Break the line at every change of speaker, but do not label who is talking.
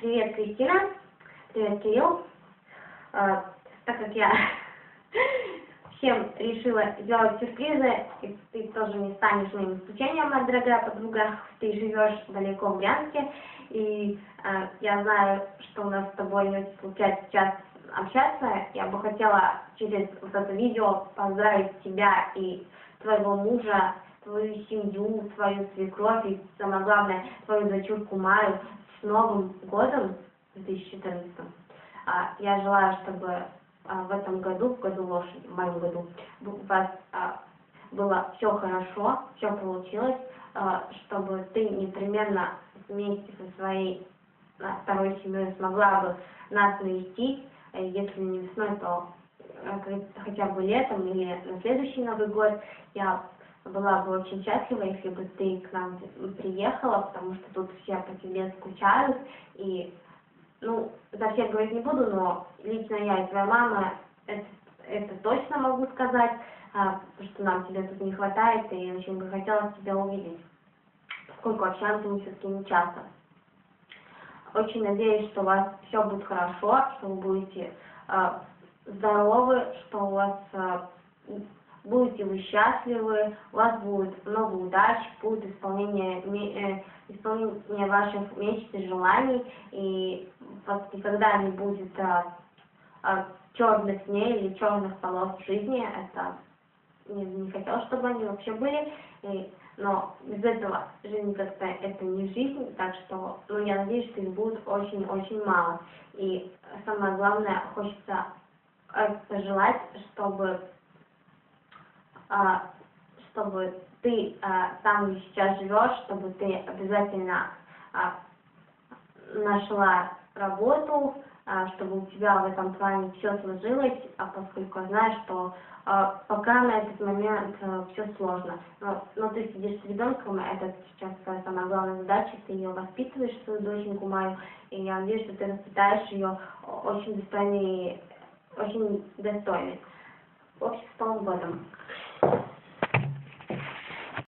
Привет, Кристина. Привет, Кирилл. Так как я всем решила сделать сюрпризы, и ты тоже не станешь моим исключением, моя дорогая подруга, ты живешь далеко в Брянске, и я знаю, что у нас с тобой не очень получается сейчас общаться. Я бы хотела через вот это видео поздравить тебя и твоего мужа, твою семью, твою свекровь и, самое главное, твою дочурку Мару с Новым годом 2014. Я желаю, чтобы в этом году, в году лошади, в моем году, у вас было все хорошо, все получилось, чтобы ты непременно вместе со своей второй семьей смогла бы нас навестить, если не весной, то хотя бы летом или на следующий Новый год. Я была бы очень счастлива, если бы ты к нам приехала, потому что тут все по тебе скучают. И, за всех говорить не буду, но лично я и твоя мама это точно могу сказать, потому что нам тебя тут не хватает, и очень бы хотелось тебя увидеть, поскольку общаемся мы все-таки не часто. Очень надеюсь, что у вас все будет хорошо, что вы будете здоровы, что у вас будете вы счастливы, у вас будет много удач, будет исполнение ваших мечт и желаний, и у вас никогда не будет черных дней или черных полос в жизни. Это не хотела, чтобы они вообще были, но без этого жизнь как-то это не жизнь, так что я надеюсь, что их будет очень-очень мало. И самое главное, хочется пожелать, чтобы ты там, где сейчас живешь, чтобы ты обязательно нашла работу, чтобы у тебя в этом плане все сложилось, поскольку я знаю, что пока на этот момент все сложно. Но ты сидишь с ребенком, это сейчас твоя самая главная задача, ты ее воспитываешь, свою доченьку Маю, и я надеюсь, что ты воспитаешь ее очень достойной. В общем, с Новым годом.